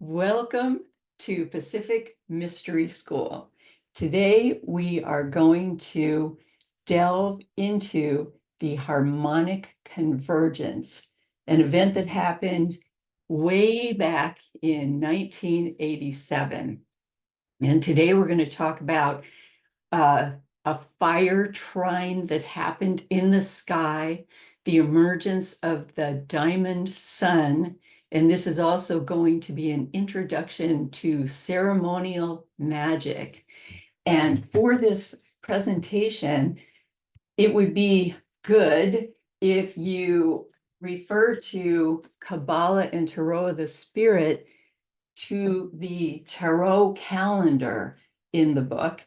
Welcome to Pacific Mystery School. Today we are going to delve into the Harmonic Convergence, an event that happened way back in 1987. And today we're going to talk about a fire trine that happened in the sky, the emergence of the diamond sun, and this is also going to be an introduction to ceremonial magic. And for this presentation, it would be good if you refer to Kabbalah and Tarot of the Spirit to the tarot calendar in the book.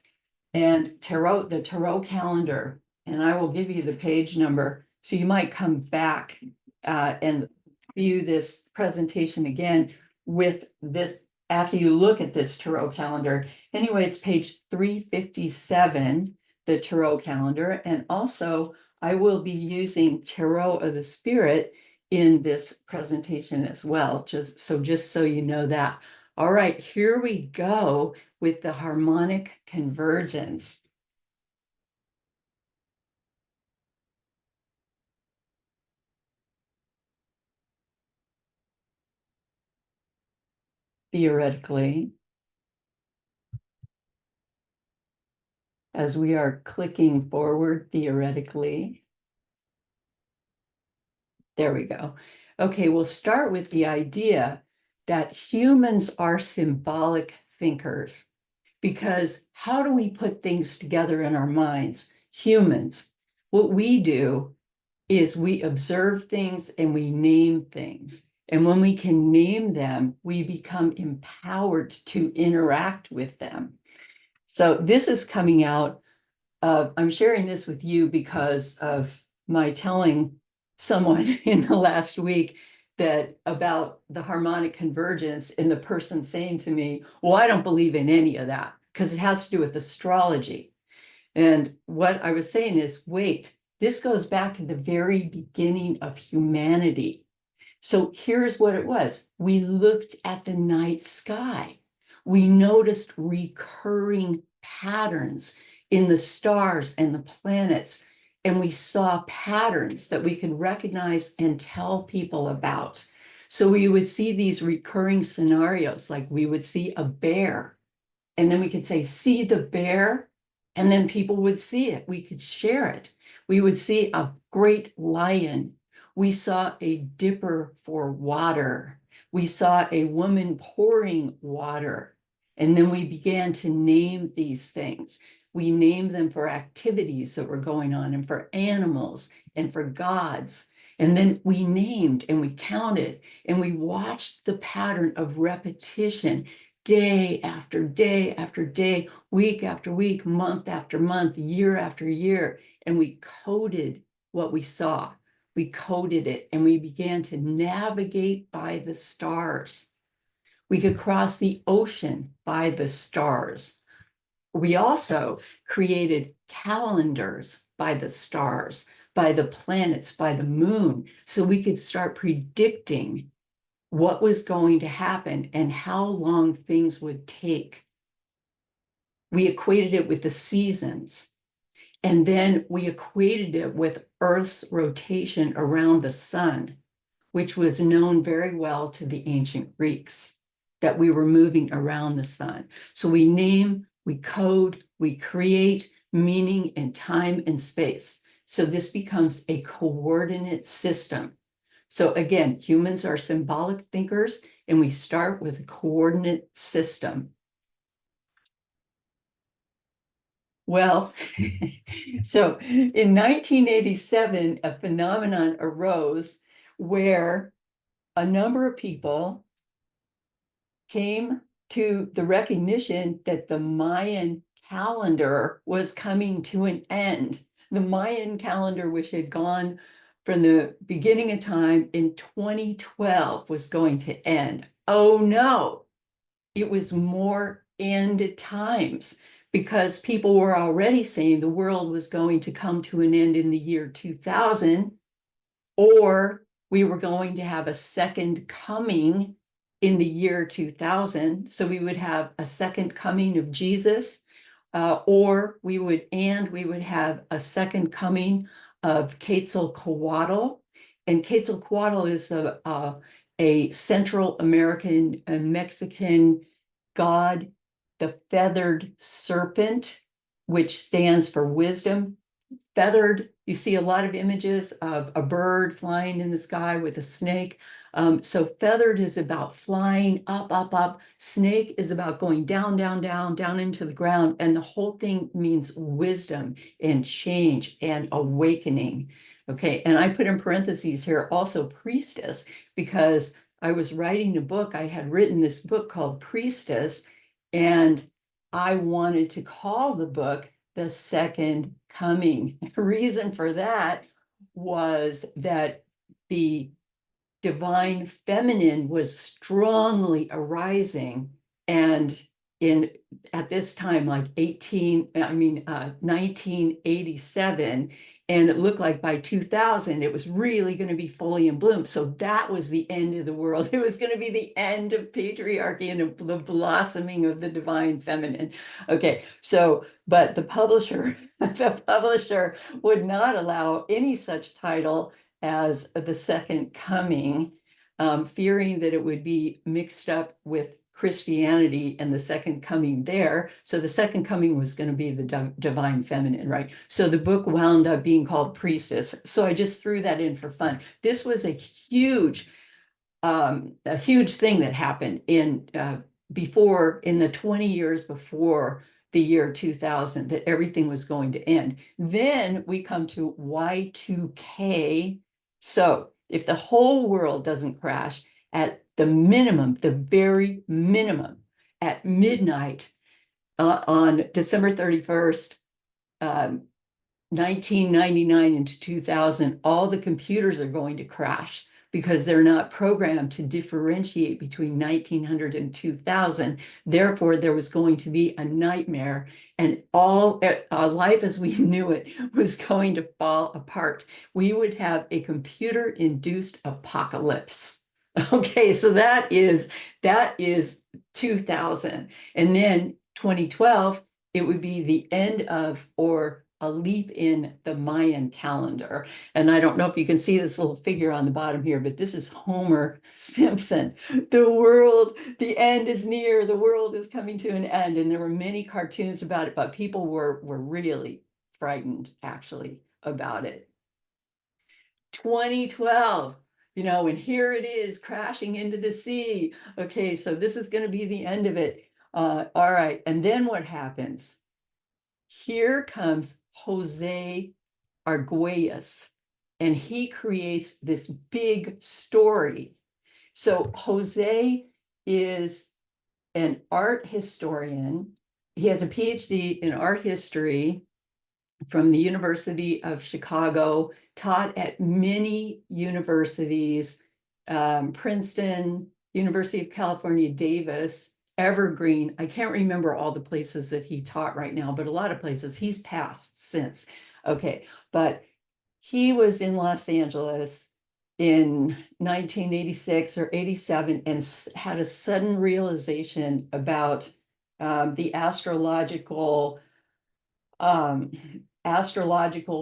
And the tarot calendar, and I will give you the page number. So you might come back and view this presentation again with this after you look at this tarot calendar. Anyway, it's page 357, the tarot calendar. And also I will be using Tarot of the Spirit in this presentation as well, just so you know that. All right, here we go with the harmonic convergence. Theoretically, as we are clicking forward theoretically. There we go. Okay, we'll start with the idea that humans are symbolic thinkers, because how do we put things together in our minds? Humans, what we do is we observe things and we name things. And when we can name them, we become empowered to interact with them. So this is coming out of, I'm sharing this with you because of my telling someone in the last week that about the harmonic convergence, and the person saying to me, well, I don't believe in any of that because it has to do with astrology. And what I was saying is, wait, this goes back to the very beginning of humanity. So here's what it was. We looked at the night sky. We noticed recurring patterns in the stars and the planets, and we saw patterns that we could recognize and tell people about. So we would see these recurring scenarios, like we would see a bear, and then we could say, see the bear, and then people would see it. We could share it. We would see a great lion. We saw a dipper for water. We saw a woman pouring water. And then we began to name these things. We named them for activities that were going on, and for animals, and for gods. And then we named and we counted, and we watched the pattern of repetition day after day after day, week after week, month after month, year after year. And we coded what we saw. We coded it, and we began to navigate by the stars. We could cross the ocean by the stars. We also created calendars by the stars, by the planets, by the moon, so we could start predicting what was going to happen and how long things would take. We equated it with the seasons, and then we equated it with Earth's rotation around the sun, which was known very well to the ancient Greeks, that we were moving around the sun. So we name, we code, we create meaning in time and space. So this becomes a coordinate system. So again, humans are symbolic thinkers, and we start with a coordinate system. Well, so in 1987, a phenomenon arose where a number of people came to the recognition that the Mayan calendar was coming to an end. The Mayan calendar, which had gone from the beginning of time in 2012, was going to end. Oh no, it was more end times, because people were already saying the world was going to come to an end in the year 2000, or we were going to have a second coming in the year 2000. So we would have a second coming of Jesus, or we would have a second coming of Quetzalcoatl. And Quetzalcoatl is a Central American and Mexican god, the feathered serpent, which stands for wisdom. Feathered, you see a lot of images of a bird flying in the sky with a snake. So feathered is about flying up, up, up. Snake is about going down, down, down, down into the ground. And the whole thing means wisdom and change and awakening. Okay, and I put in parentheses here also priestess, because I was writing a book. I had written this book called Priestess, and I wanted to call the book The Second Coming. The reason for that was that the divine feminine was strongly arising, and in at this time, like 1987, and it looked like by 2000 it was really going to be fully in bloom. So that was the end of the world. It was going to be the end of patriarchy and the blossoming of the divine feminine. Okay, so but the publisher would not allow any such title as The Second Coming, fearing that it would be mixed up with Christianity and the second coming there. So the second coming was going to be the divine feminine, right? So the book wound up being called Priestess. So I just threw that in for fun. This was a huge thing that happened in the 20 years before the year 2000, that everything was going to end. Then we come to Y2K. So if the whole world doesn't crash, at the minimum, the very minimum, at midnight on December 31st, 1999 into 2000, all the computers are going to crash, because they're not programmed to differentiate between 1900 and 2000. Therefore, there was going to be a nightmare, and all life as we knew it was going to fall apart. We would have a computer-induced apocalypse. Okay, so that is 2000. And then 2012, it would be the end of, or a leap in, the Mayan calendar. And I don't know if you can see this little figure on the bottom here, but this is Homer Simpson. The end is near, the world is coming to an end. And there were many cartoons about it, but people were really frightened, actually, about it. 2012, and here it is crashing into the sea. Okay, so this is going to be the end of it. All right, and then what happens? Here comes Jose Arguelles, and he creates this big story. So Jose is an art historian. He has a PhD in art history from the University of Chicago, taught at many universities, Princeton, University of California, Davis, Evergreen. I can't remember all the places that he taught right now, but a lot of places. He's passed since. Okay, but he was in Los Angeles in 1986 or 87 and had a sudden realization about the astrological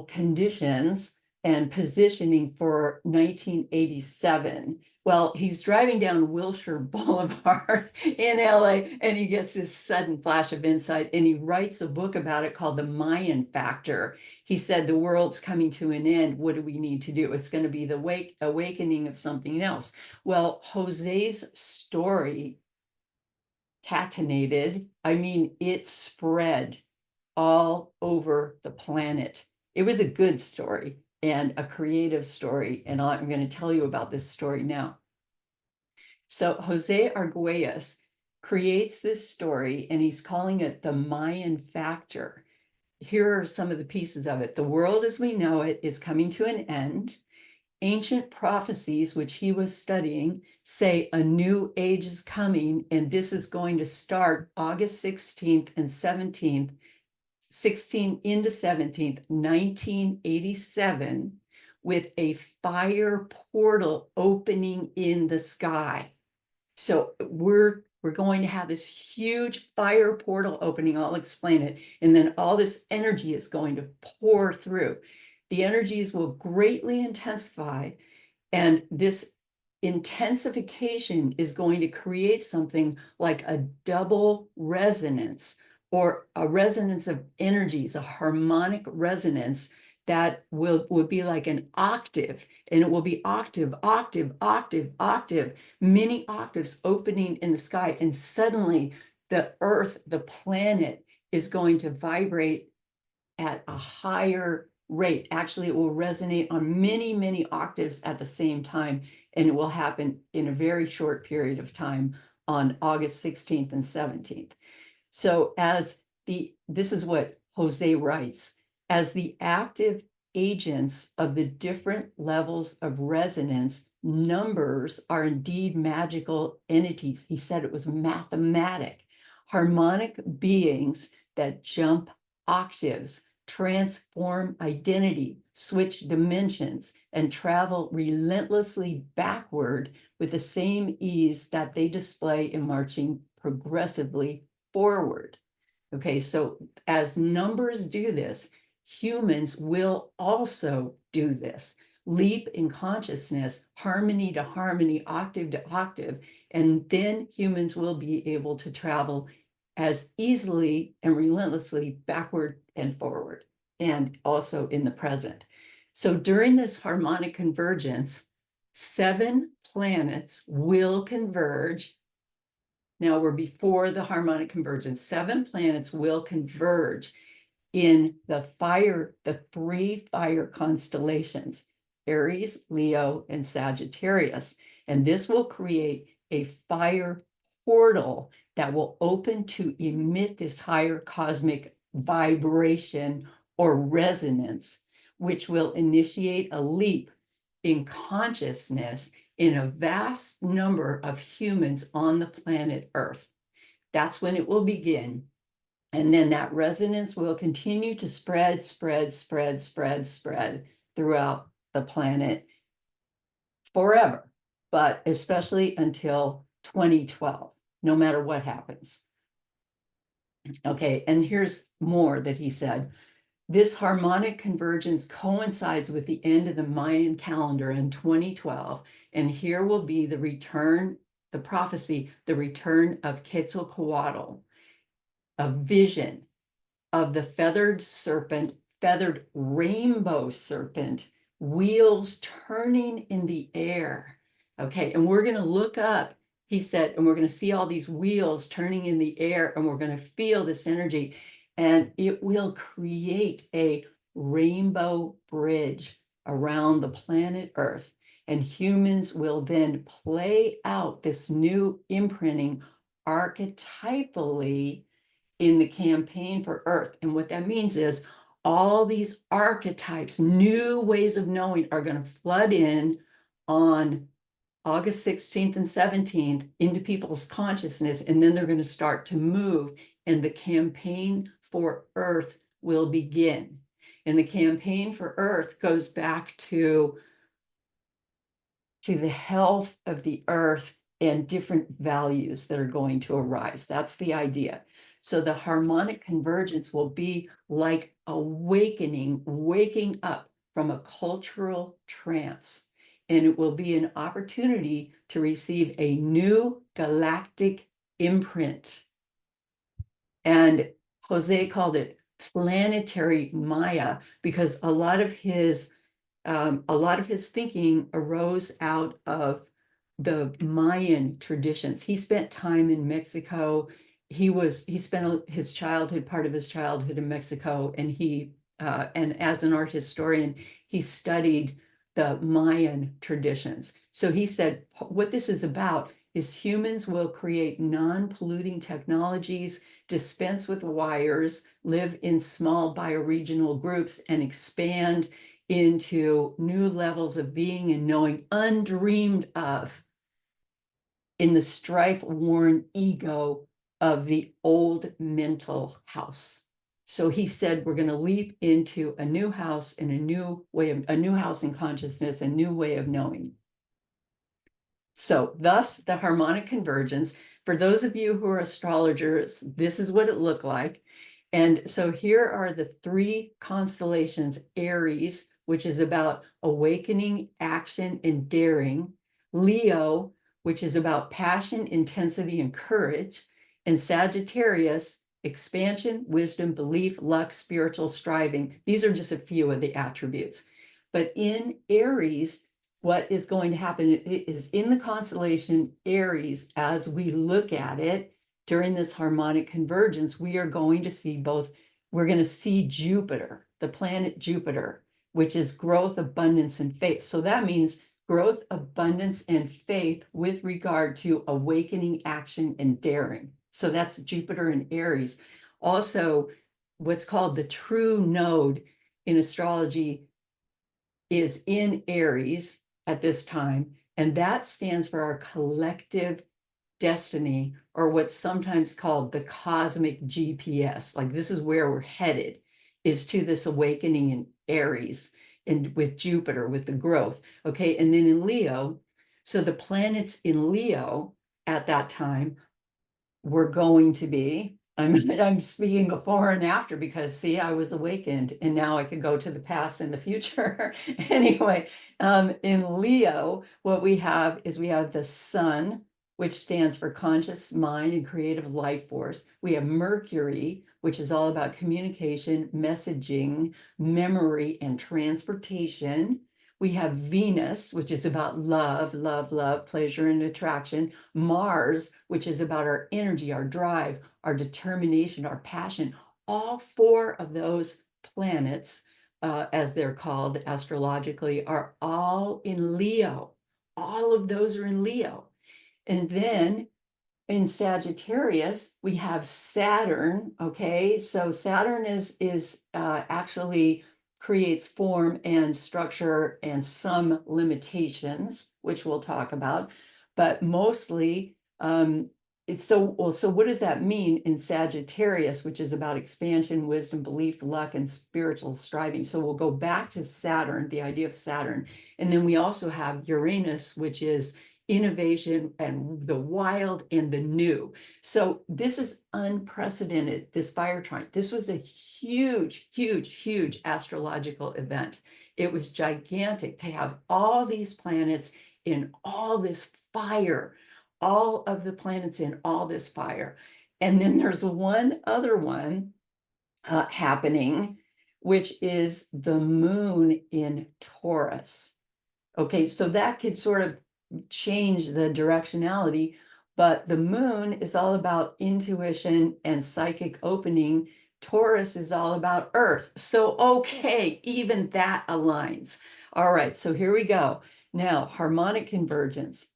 conditions and positioning for 1987. Well, he's driving down Wilshire Boulevard in LA, and he gets this sudden flash of insight, and he writes a book about it called The Mayan Factor. He said, the world's coming to an end. What do we need to do? It's going to be the awakening of something else. Well, Jose's story catenated. I mean, it spread all over the planet. It was a good story and a creative story, and I'm going to tell you about this story now. So Jose Arguelles creates this story, and he's calling it the Mayan Factor. Here are some of the pieces of it. The world as we know it is coming to an end. Ancient prophecies, which he was studying, say a new age is coming, and this is going to start August 16th and 17th, 16th into 17th, 1987, with a fire portal opening in the sky. So we're going to have this huge fire portal opening. I'll explain it. And then all this energy is going to pour through. The energies will greatly intensify, and this intensification is going to create something like a double resonance, or a resonance of energies, a harmonic resonance that will be like an octave, and it will be octave, octave, octave, octave, many octaves opening in the sky. And suddenly the earth, the planet, is going to vibrate at a higher rate. Actually, it will resonate on many, many octaves at the same time, and it will happen in a very short period of time on August 16th and 17th. So this is what Jose writes, as the active agents of the different levels of resonance, numbers are indeed magical entities. He said it was mathematic, harmonic beings that jump octaves, transform identity, switch dimensions, and travel relentlessly backward with the same ease that they display in marching progressively forward. Okay, so as numbers do this, humans will also do this. Leap in consciousness, harmony to harmony, octave to octave, and then humans will be able to travel as easily and relentlessly backward and forward, and also in the present. So during this harmonic convergence, 7 planets will converge. Now we're before the harmonic convergence. 7 planets will converge in the 3 fire constellations, Aries, Leo, and Sagittarius. And this will create a fire portal that will open to emit this higher cosmic vibration or resonance, which will initiate a leap in consciousness in a vast number of humans on the planet Earth. That's when it will begin. And then that resonance will continue to spread throughout the planet forever, but especially until 2012, no matter what happens. Okay, and here's more that he said. This harmonic convergence coincides with the end of the Mayan calendar in 2012, and here will be the return, the prophecy, the return of Quetzalcoatl, a vision of the feathered serpent, feathered rainbow serpent, wheels turning in the air. Okay, and we're going to look up, he said, and we're going to see all these wheels turning in the air, and we're going to feel this energy, and it will create a rainbow bridge around the planet Earth. And humans will then play out this new imprinting archetypally in the campaign for Earth. And what that means is all these archetypes, new ways of knowing, are going to flood in on August 16th and 17th into people's consciousness, and then they're going to start to move, and the campaign for Earth will begin. And the campaign for Earth goes back to the health of the Earth and different values that are going to arise. That's the idea. So the harmonic convergence will be like awakening, waking up from a cultural trance. And it will be an opportunity to receive a new galactic imprint. And Jose called it planetary Maya, because a lot of his thinking arose out of the Mayan traditions. He spent time in Mexico. He spent his childhood, part of his childhood in Mexico, and and as an art historian, he studied the Mayan traditions. So he said, what this is about is humans will create non-polluting technologies, dispense with wires, live in small bioregional groups, and expand into new levels of being and knowing undreamed of in the strife-worn ego of the old mental house. So he said, we're going to leap into a new house and a new house in consciousness, a new way of knowing. So thus the harmonic convergence. For those of you who are astrologers, this is what it looked like. And so here are the three constellations: Aries, which is about awakening, action, and daring; Leo, which is about passion, intensity, and courage; and Sagittarius, expansion, wisdom, belief, luck, spiritual striving. These are just a few of the attributes. But in Aries, what is going to happen is in the constellation Aries, as we look at it during this harmonic convergence, we are going to see both. We're going to see Jupiter, the planet Jupiter, which is growth, abundance, and faith. So that means growth, abundance, and faith with regard to awakening, action, and daring. So that's Jupiter in Aries. Also, what's called the true node in astrology is in Aries at this time, and that stands for our collective destiny, or what's sometimes called the cosmic GPS. Like, this is where we're headed, is to this awakening in Aries, and with Jupiter, with the growth. Okay, and then in Leo, so the planets in Leo at that time were going to be, I'm speaking before and after, because see, I was awakened and now I could go to the past and the future. Anyway, in Leo, what we have is we have the sun, which stands for conscious mind and creative life force. We have Mercury, which is all about communication, messaging, memory, and transportation. We have Venus, which is about love, love, love, pleasure, and attraction. Mars, which is about our energy, our drive, our determination, our passion. All four of those planets, as they're called astrologically, are all in Leo. All of those are in Leo. And then in Sagittarius, we have Saturn. Okay, so Saturn is actually creates form and structure and some limitations, which we'll talk about, but mostly it's so well. So what does that mean in Sagittarius, which is about expansion, wisdom, belief, luck, and spiritual striving? So we'll go back to Saturn, the idea of Saturn, and then we also have Uranus, which is innovation and the wild and the new. So this is unprecedented, this fire trine. This was a huge, huge, huge astrological event. It was gigantic to have all these planets in all this fire, all of the planets in all this fire. And then there's one other one happening, which is the moon in Taurus. Okay, so that could sort of change the directionality, but the moon is all about intuition and psychic opening. Taurus is all about earth. So, okay, even that aligns. All right, so here we go. Now, harmonic convergence.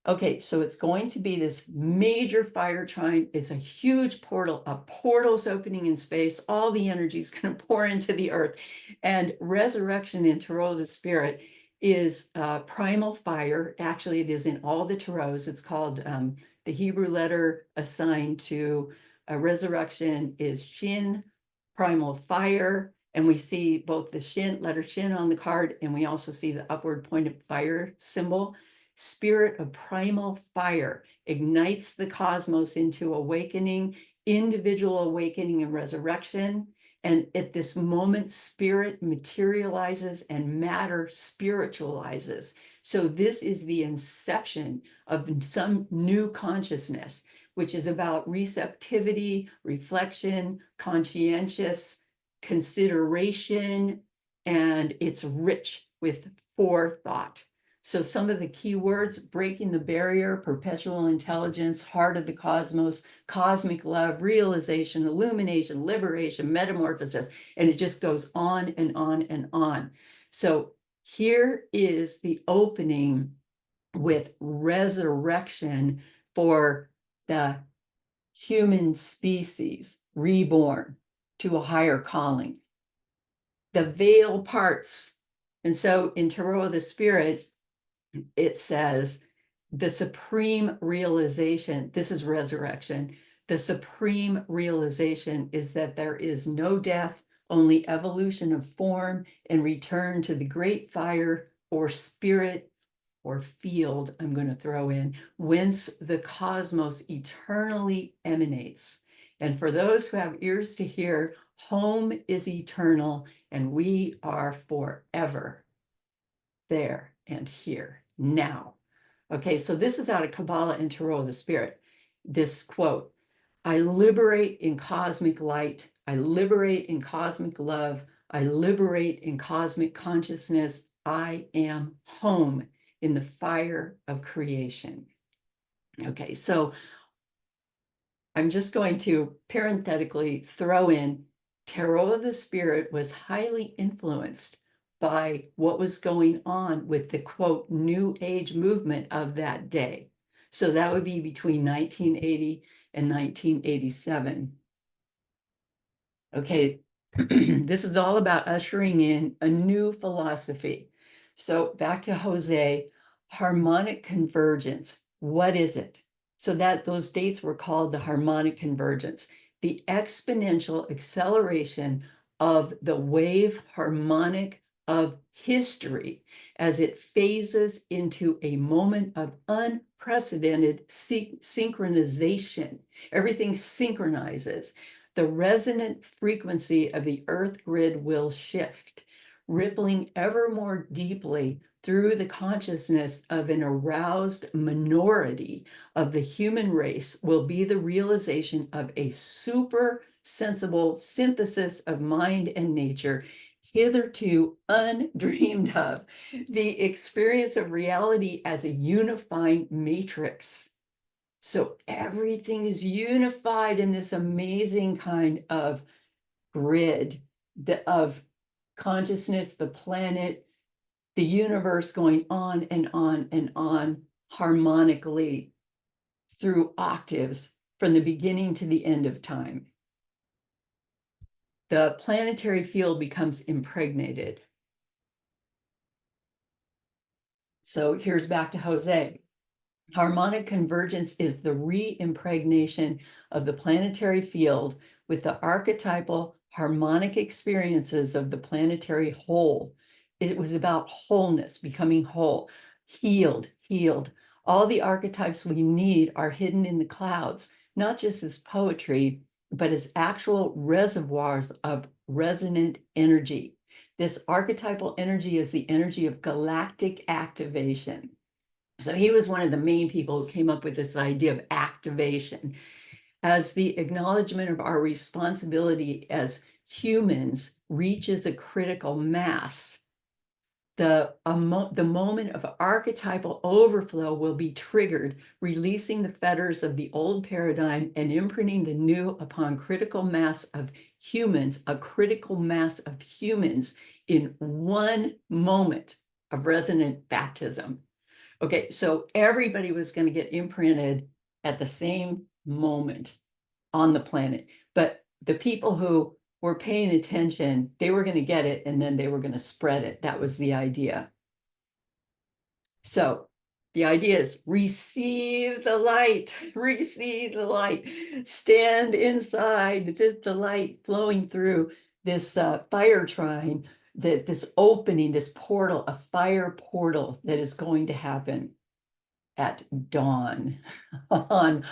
Okay, so it's going to be this major fire trine. It's a huge portal. A portal's opening in space. All the energy is going to pour into the earth. And resurrection in Tarot of the Spirit is primal fire. Actually, it is in all the tarots. It's called the Hebrew letter assigned to resurrection is Shin, primal fire. And we see both the Shin, letter Shin on the card, and we also see the upward pointed fire symbol. Spirit of primal fire ignites the cosmos into awakening, individual awakening and resurrection. And at this moment, spirit materializes and matter spiritualizes. So this is the inception of some new consciousness, which is about receptivity, reflection, conscientious consideration, and it's rich with forethought. So some of the key words: breaking the barrier, perpetual intelligence, heart of the cosmos, cosmic love, realization, illumination, liberation, metamorphosis, and it just goes on and on and on. So here is the opening with resurrection for the human species, reborn to a higher calling. The veil parts. And so in Tarot of the Spirit, it says the supreme realization, this is resurrection, the supreme realization is that there is no death, only evolution of form and return to the great fire or spirit or field, I'm going to throw in, whence the cosmos eternally emanates. And for those who have ears to hear, home is eternal, and we are forever there and here now. Okay, so this is out of Kabbalah and Tarot of the Spirit. This quote, I liberate in cosmic light, I liberate in cosmic love, I liberate in cosmic consciousness. I am home in the fire of creation. Okay, so I'm just going to parenthetically throw in Tarot of the Spirit was highly influenced by what was going on with the quote New Age movement of that day. So that would be between 1980 and 1987. Okay, this is all about ushering in a new philosophy. So back to Jose, harmonic convergence. What is it? So that those dates were called the harmonic convergence, the exponential acceleration of the wave harmonic of history as it phases into a moment of unprecedented synchronization. Everything synchronizes. The resonant frequency of the earth grid will shift, rippling ever more deeply through the consciousness of an aroused minority of the human race will be the realization of a super sensible synthesis of mind and nature hitherto undreamed of, the experience of reality as a unifying matrix. So everything is unified in this amazing kind of grid of consciousness, the planet, the universe going on and on and on harmonically through octaves from the beginning to the end of time. The planetary field becomes impregnated. So here's back to Jose. Harmonic convergence is the re-impregnation of the planetary field with the archetypal harmonic experiences of the planetary whole. It was about wholeness, becoming whole, healed. All the archetypes we need are hidden in the clouds, not just as poetry, but as actual reservoirs of resonant energy. This archetypal energy is the energy of galactic activation. So he was one of the main people who came up with this idea of activation as the acknowledgement of our responsibility as humans reaches a critical mass. The moment of archetypal overflow will be triggered, releasing the fetters of the old paradigm and imprinting the new upon critical mass of humans, a critical mass of humans in one moment of resonant baptism. Okay, so everybody was going to get imprinted at the same moment on the planet. But the people who were paying attention, they were going to get it and then they were going to spread it. That was the idea. So the idea is receive the light, receive the light, stand inside the light flowing through this fire trine, this opening, this portal, a fire portal that is going to happen at dawn on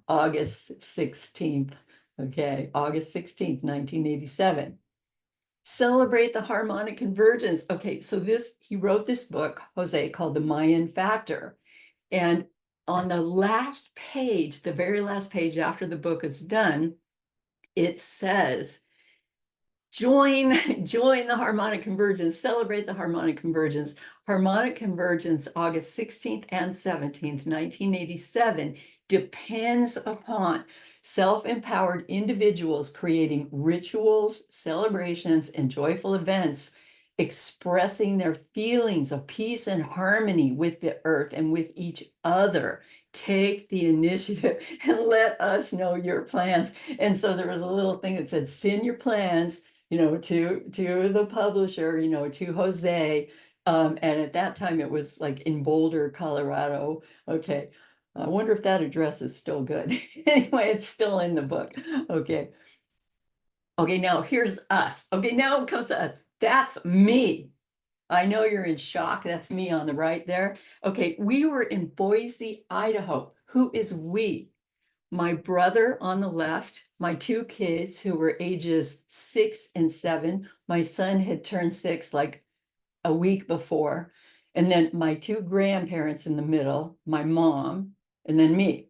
August 16th. Okay, August 16th, 1987. Celebrate the harmonic convergence. Okay, so he wrote this book, Jose, called The Mayan Factor. And on the last page, the very last page after the book is done, it says, join the harmonic convergence, celebrate the harmonic convergence. Harmonic convergence, August 16th and 17th, 1987, depends upon self-empowered individuals creating rituals, celebrations, and joyful events, expressing their feelings of peace and harmony with the earth and with each other. Take the initiative and let us know your plans. And so there was a little thing that said, send your plans, to the publisher, to Jose. And at that time it was like in Boulder, Colorado. Okay. I wonder if that address is still good. Anyway, it's still in the book. Okay. Okay, now here's us. Okay, now it comes to us. That's me. I know you're in shock. That's me on the right there. Okay, we were in Boise, Idaho. Who is we? My brother on the left, my two kids who were ages 6 and 7. My son had turned 6 like a week before. And then my two grandparents in the middle, my mom, and then me.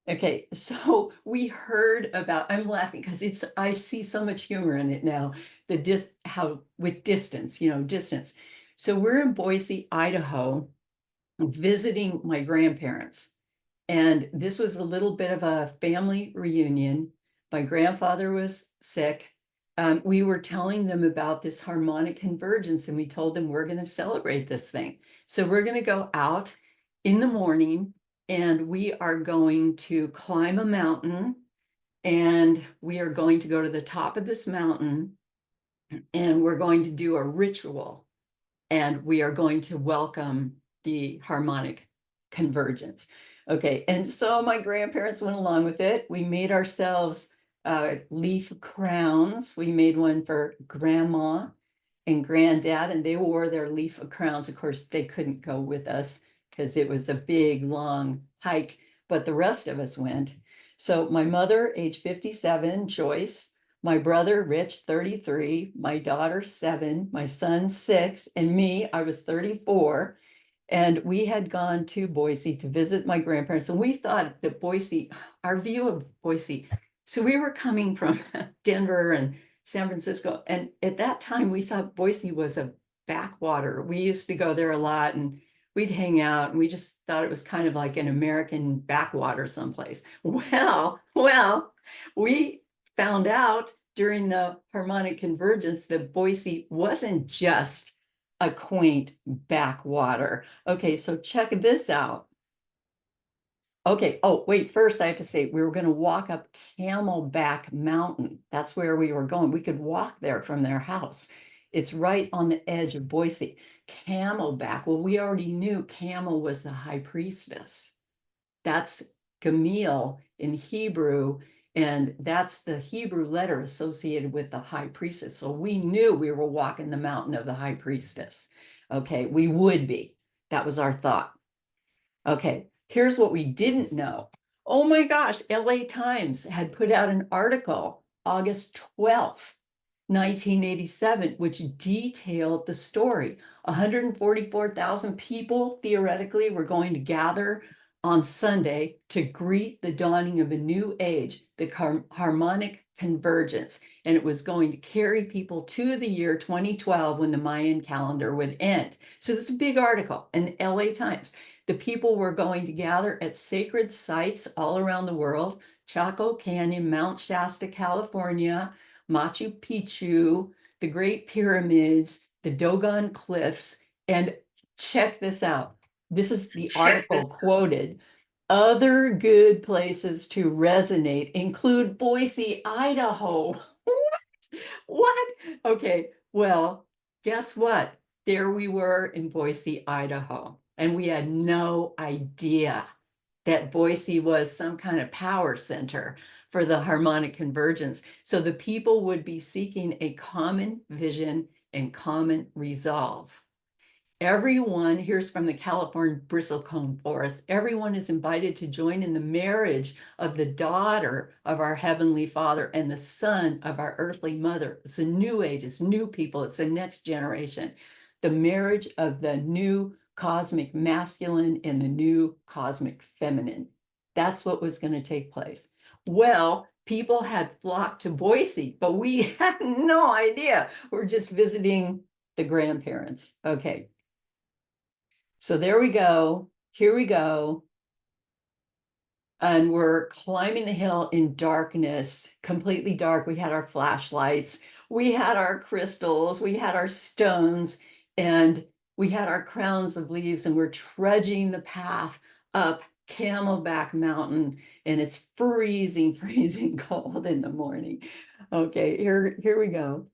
Okay, so we heard about, I'm laughing because I see so much humor in it now, how with distance, distance. So we're in Boise, Idaho, visiting my grandparents. And this was a little bit of a family reunion. My grandfather was sick. We were telling them about this harmonic convergence, and we told them we're going to celebrate this thing. So we're going to go out in the morning and we are going to climb a mountain, and we are going to go to the top of this mountain, and we're going to do a ritual, and we are going to welcome the harmonic convergence. Okay, and so my grandparents went along with it. We made ourselves leaf crowns. We made one for grandma and granddad, and they wore their leaf crowns. Of course, they couldn't go with us because it was a big, long hike, but the rest of us went. So my mother, age 57, Joyce, my brother, Rich, 33, my daughter, 7, my son, 6, and me, I was 34. And we had gone to Boise to visit my grandparents. And we thought that Boise, our view of Boise, so we were coming from Denver and San Francisco. And at that time, we thought Boise was a backwater. We used to go there a lot and we'd hang out, and we just thought it was kind of like an American backwater someplace. Well, we found out during the harmonic convergence that Boise wasn't just a quaint backwater. Okay, so check this out. Okay, oh, wait, first I have to say we were going to walk up Camelback Mountain. That's where we were going. We could walk there from their house. It's right on the edge of Boise. Camelback. Well, we already knew Camel was the high priestess. That's Gamil in Hebrew, and that's the Hebrew letter associated with the high priestess. So we knew we were walking the mountain of the high priestess. Okay, we would be. That was our thought. Okay, here's what we didn't know. Oh my gosh, LA Times had put out an article August 12th, 1987, which detailed the story. 144,000 people theoretically were going to gather on Sunday to greet the dawning of a new age, the harmonic convergence. And it was going to carry people to the year 2012 when the Mayan calendar would end. So this is a big article in the LA Times. The people were going to gather at sacred sites all around the world: Chaco Canyon, Mount Shasta, California, Machu Picchu, the Great Pyramids, the Dogon Cliffs. And check this out. This is the article quoted. Other good places to resonate include Boise, Idaho. What? Okay, well, guess what? There we were in Boise, Idaho, and we had no idea that Boise was some kind of power center for the harmonic convergence. So the people would be seeking a common vision and common resolve. Everyone, here's from the California bristlecone forest, everyone is invited to join in the marriage of the daughter of our heavenly Father and the son of our earthly mother. It's a new age, it's new people, it's the next generation. The marriage of the new cosmic masculine and the new cosmic feminine. That's what was going to take place. Well, people had flocked to Boise, but we had no idea. We're just visiting the grandparents. Okay. So there we go. Here we go. And we're climbing the hill in darkness, completely dark. We had our flashlights, we had our crystals, we had our stones, and we had our crowns of leaves, and we're trudging the path up Camelback Mountain, and it's freezing, freezing cold in the morning. Okay, here we go.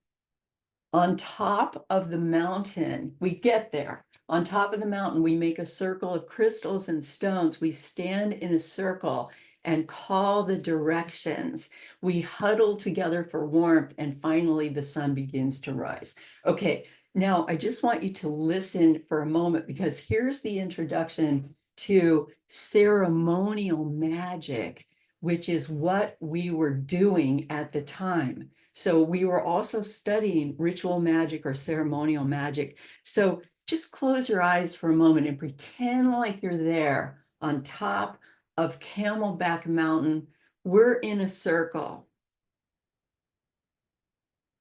On top of the mountain, we get there. On top of the mountain, we make a circle of crystals and stones. We stand in a circle and call the directions. We huddle together for warmth, and finally the sun begins to rise. Okay, Now, I just want you to listen for a moment, because here's the introduction to ceremonial magic, which is what we were doing at the time. So we were also studying ritual magic or ceremonial magic. So just close your eyes for a moment and pretend like you're there on top of Camelback Mountain. We're in a circle.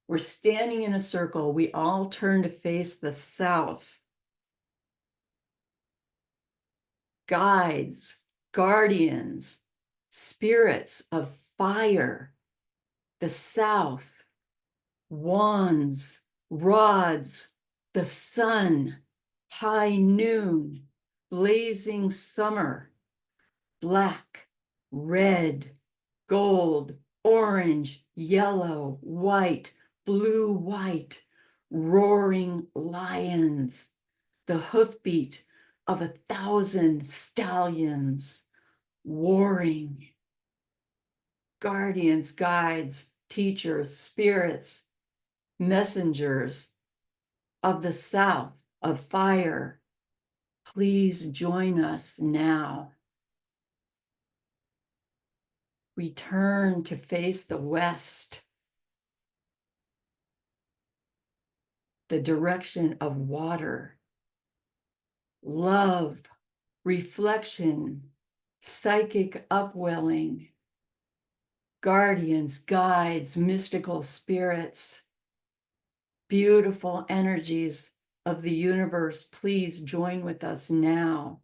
We're standing in a circle. We all turn to face the south. Guides, guardians, spirits of fire, the south, wands, rods, the sun, high noon, blazing summer, black, red, gold, orange, yellow, white, blue, white, roaring lions, the hoofbeat of 1,000 stallions, warring, guardians, guides, teachers, spirits, messengers of the south, of fire. Please join us now. We turn to face the west, the direction of water, love, reflection, psychic upwelling, guardians, guides, mystical spirits, beautiful energies of the universe. Please join with us now.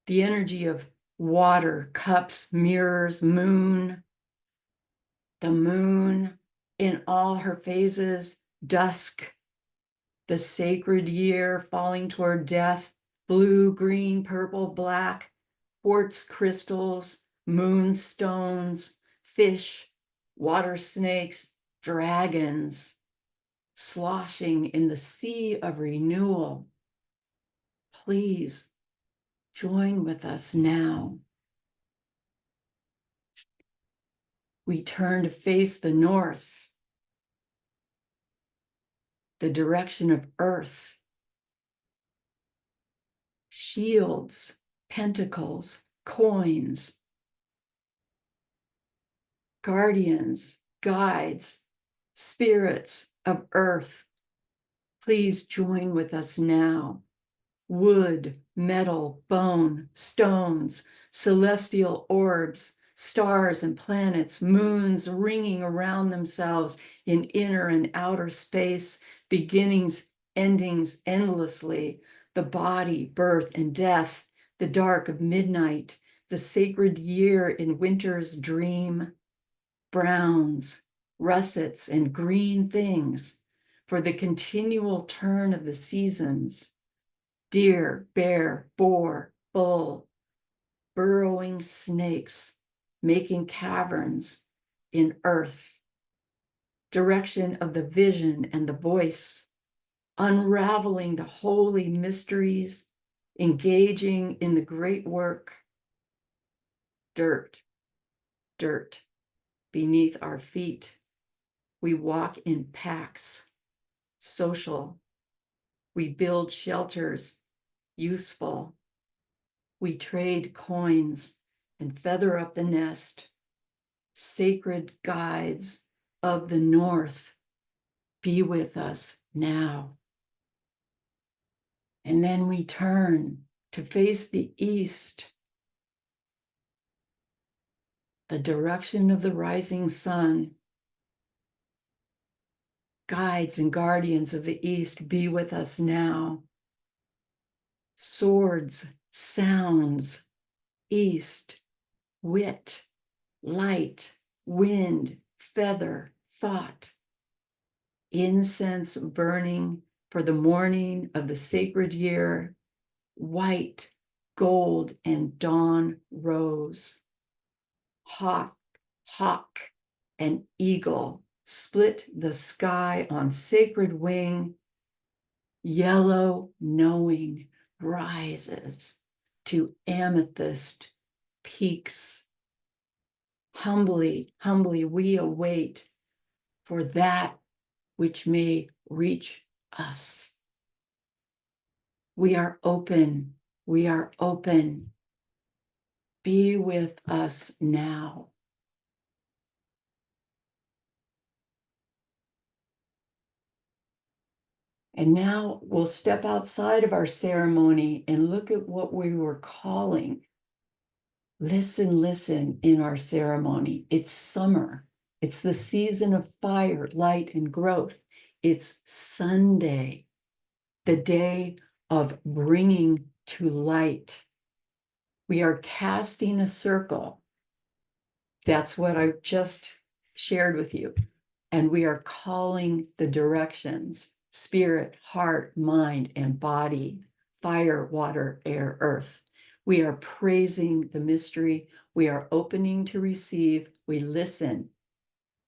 The energy of water, cups, mirrors, moon, the moon in all her phases, dusk, the sacred year falling toward death, blue, green, purple, black, quartz crystals, moonstones, fish, water snakes, dragons, sloshing in the sea of renewal. Please join with us now. We turn to face the north, the direction of earth, shields, pentacles, coins, guardians, guides, spirits of earth. Please join with us now. Wood, metal, bone, stones, celestial orbs, stars and planets, moons ringing around themselves in inner and outer space, beginnings, endings endlessly, the body, birth and death, the dark of midnight, the sacred year in winter's dream, browns, russets, and green things for the continual turn of the seasons. Deer, bear, boar, bull, burrowing snakes, making caverns in earth, direction of the vision and the voice, unraveling the holy mysteries, engaging in the great work. Dirt, dirt beneath our feet. We walk in packs, social. We build shelters, useful. We trade coins and feather up the nest. Sacred guides of the north, be with us now. And then we turn to face the east, the direction of the rising sun. Guides and guardians of the east, be with us now. Swords, sounds, east, wit, light, wind, feather, thought. Incense burning for the morning of the sacred year, white, gold, and dawn rose. Hawk, hawk, and eagle split the sky on sacred wing. Yellow knowing rises to amethyst peaks. Humbly, humbly we await for that which may reach us. We are open. We are open. Be with us now. And now we'll step outside of our ceremony and look at what we were calling. Listen, listen in our ceremony. It's summer. It's the season of fire, light, and growth. It's Sunday, the day of bringing to light. We are casting a circle. That's what I just shared with you. And we are calling the directions: spirit, heart, mind, and body, fire, water, air, earth. We are praising the mystery. We are opening to receive. We listen.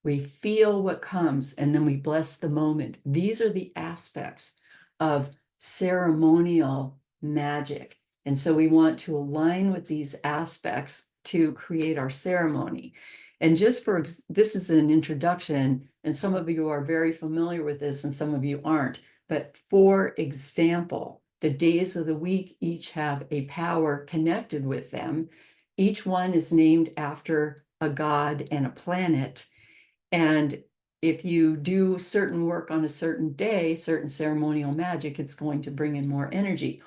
We feel what comes, and then we bless the moment. These are the aspects of ceremonial magic. And so we want to align with these aspects to create our ceremony. And just for this is an introduction, and some of you are very familiar with this and some of you aren't. But for example, the days of the week each have a power connected with them. Each one is named after a god and a planet. And if you do certain work on a certain day, certain ceremonial magic, it's going to bring in more energy.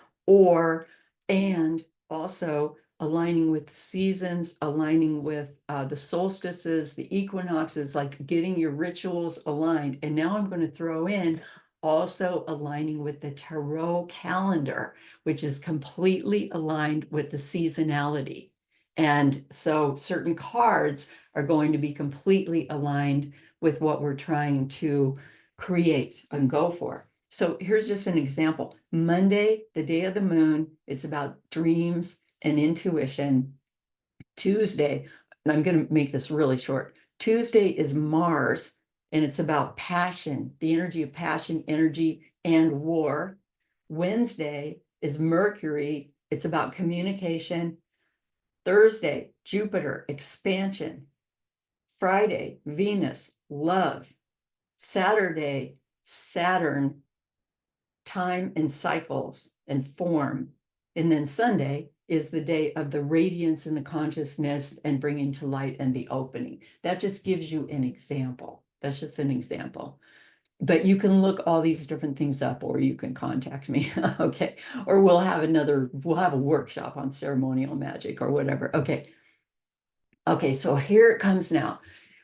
And also aligning with the seasons, aligning with the solstices, the equinoxes, like getting your rituals aligned. And now I'm going to throw in also aligning with the tarot calendar, which is completely aligned with the seasonality. And so certain cards are going to be completely aligned with what we're trying to create and go for. So here's just an example. Monday, the day of the moon, it's about dreams and intuition. Tuesday, and I'm going to make this really short. Tuesday is Mars, and it's about passion, the energy of passion, energy, and war. Wednesday is Mercury. It's about communication. Thursday, Jupiter, expansion. Friday, Venus, love. Saturday, Saturn, time and cycles and form. And then Sunday is the day of the radiance and the consciousness and bringing to light and the opening. That just gives you an example. That's just an example. But you can look all these different things up, or you can contact me. Okay. Or we'll have a workshop on ceremonial magic or whatever. Okay. Okay, so here it comes now.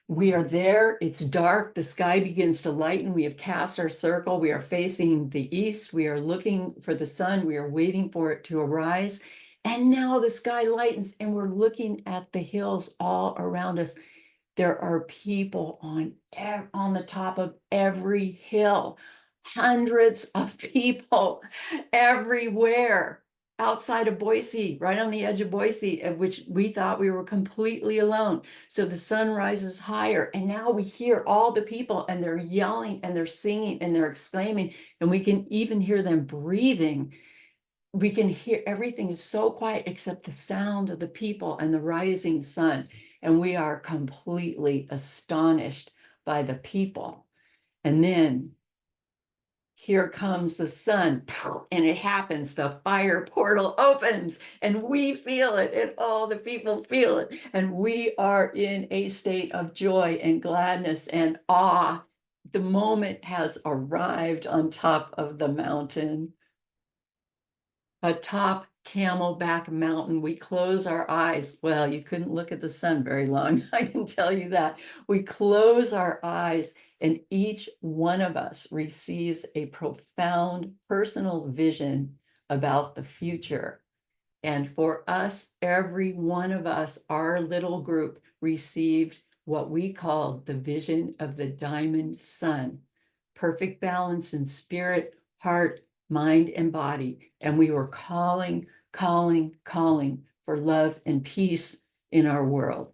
We are there. It's dark. The sky begins to lighten. We have cast our circle. We are facing the east. We are looking for the sun. We are waiting for it to arise. And now the sky lightens, and we're looking at the hills all around us. There are people on the top of every hill, hundreds of people everywhere. Outside of Boise, right on the edge of Boise, at which we thought we were completely alone. So the sun rises higher, and now we hear all the people, and they're yelling, and they're singing, and they're exclaiming, and we can even hear them breathing. We can hear everything is so quiet except the sound of the people and the rising sun. And we are completely astonished by the people. And then here comes the sun, and it happens. The fire portal opens, and we feel it, and all the people feel it. And we are in a state of joy and gladness and awe. The moment has arrived on top of the mountain. Atop Camelback Mountain, we close our eyes. Well, you couldn't look at the sun very long, I can tell you that. We close our eyes, and each one of us receives a profound personal vision about the future. And for us, every one of us, our little group, received what we called the vision of the diamond sun. Perfect balance in spirit, heart, mind, and body. And we were calling for love and peace in our world.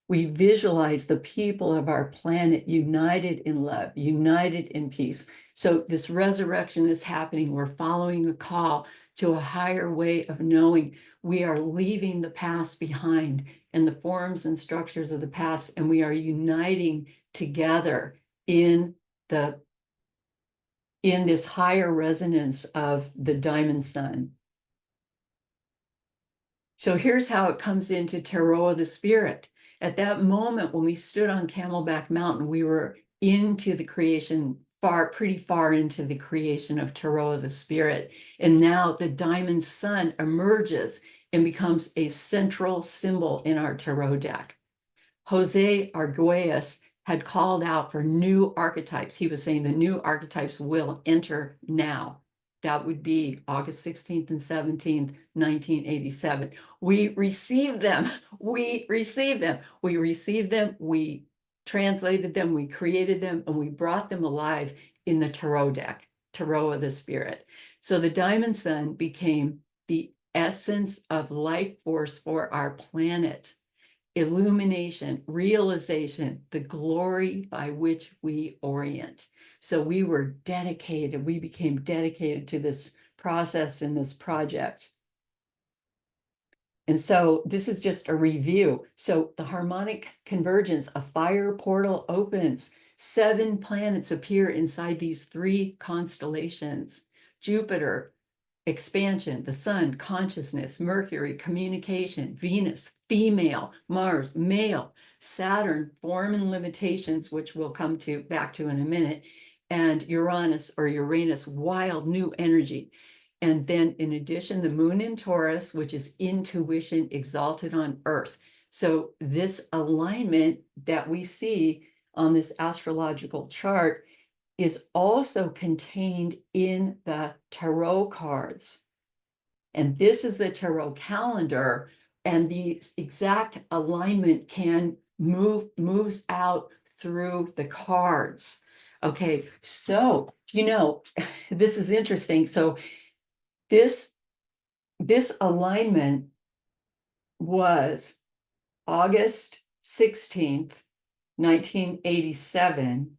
We visualize the people of our planet united in love, united in peace. So this resurrection is happening. We're following a call to a higher way of knowing. We are leaving the past behind and the forms and structures of the past, and we are uniting together in the in this higher resonance of the diamond sun. So here's how it comes into Tarot of the Spirit. At that moment, when we stood on Camelback Mountain, we were into the creation, pretty far into the creation of Tarot of the Spirit. And now the diamond sun emerges and becomes a central symbol in our tarot deck. Jose Arguelles had called out for new archetypes. He was saying the new archetypes will enter now. That would be August 16th and 17th, 1987. We received them. We received them. We received them. We translated them. We created them, and we brought them alive in the tarot deck, Tarot of the Spirit. So the diamond sun became the essence of life force for our planet. Illumination, realization, the glory by which we orient. So we were dedicated, we became dedicated to this process and this project. And so this is just a review. So the harmonic convergence, a fire portal opens. 7 planets appear inside these 3 constellations. Jupiter, expansion, the sun, consciousness, Mercury, communication, Venus, female, Mars, male, Saturn, form and limitations, which we'll come back to in a minute, and Uranus, wild new energy. And then in addition, the moon in Taurus, which is intuition exalted on earth. So this alignment that we see on this astrological chart is also contained in the tarot cards. And this is the tarot calendar, and the exact alignment moves out through the cards. Okay, so, this is interesting. So this alignment was August 16th, 1987,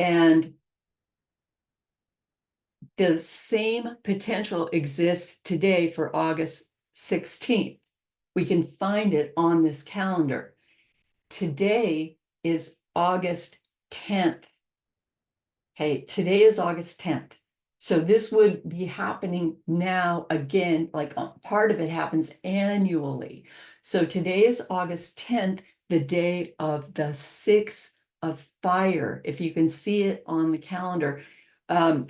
and the same potential exists today for August 16th. We can find it on this calendar. Today is August 10th. Okay, today is August 10th. So this would be happening now again, like part of it happens annually. So today is August 10th, the day of the 6 of fire. If you can see it on the calendar,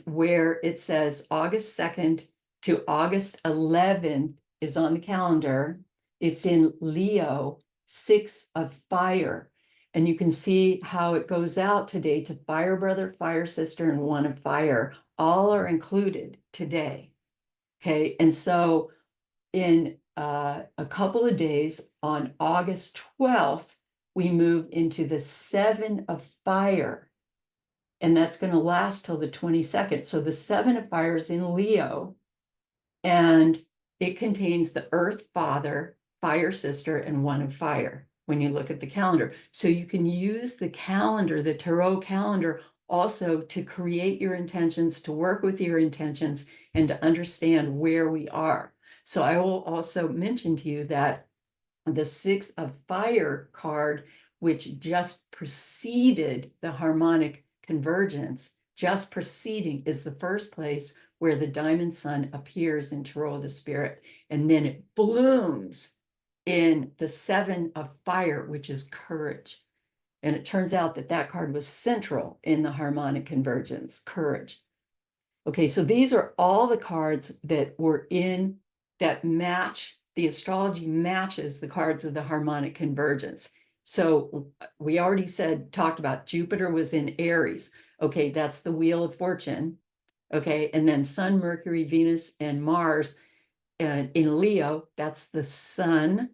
where it says August 2nd to August 11th is on the calendar. It's in Leo, 6 of fire. And you can see how it goes out today to fire brother, fire sister, and 1 of fire. All are included today. Okay, and so in a couple of days, on August 12th, we move into the 7 of fire. And that's going to last till the 22nd. So the 7 of fire is in Leo, and it contains the earth father, fire sister, and 1 of fire when you look at the calendar. So you can use the calendar, the tarot calendar, also to create your intentions, to work with your intentions, and to understand where we are. So I will also mention to you that the 6 of fire card, which just preceded the harmonic convergence, just preceding, is the first place where the diamond sun appears in Tarot of the Spirit. And then it blooms in the 7 of fire, which is courage. And it turns out that that card was central in the harmonic convergence, courage. Okay, so these are all the cards that were in that match. The astrology matches the cards of the harmonic convergence. So we already talked about Jupiter was in Aries. Okay, that's the wheel of fortune. Okay, and then Sun, Mercury, Venus, and Mars in Leo, that's the sun,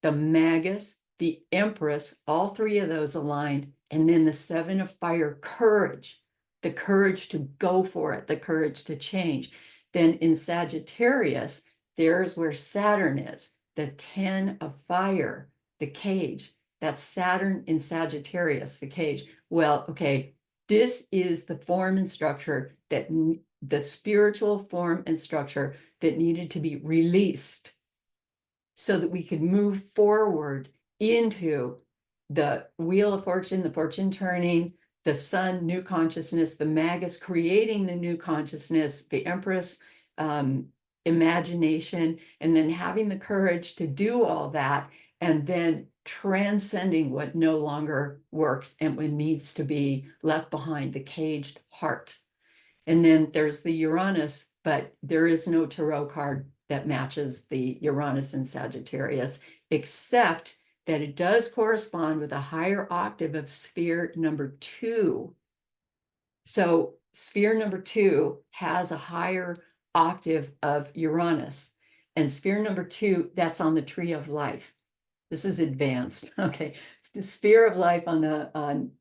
the Magus, the Empress, all 3 of those aligned. And then the 7 of fire, courage, the courage to go for it, the courage to change. Then in Sagittarius, there's where Saturn is, the 10 of fire, the cage. That's Saturn in Sagittarius, the cage. Well, okay, this is the form and structure that the spiritual form and structure that needed to be released so that we could move forward into the wheel of fortune, the fortune turning, the sun, new consciousness, the magus creating the new consciousness, the empress, imagination, and then having the courage to do all that, and then transcending what no longer works and what needs to be left behind, the caged heart. And then there's the Uranus, but there is no tarot card that matches the Uranus in Sagittarius, except that it does correspond with a higher octave of sphere number 2. So sphere number 2 has a higher octave of Uranus, and sphere number 2, that's on the tree of life. This is advanced. Okay. The sphere of life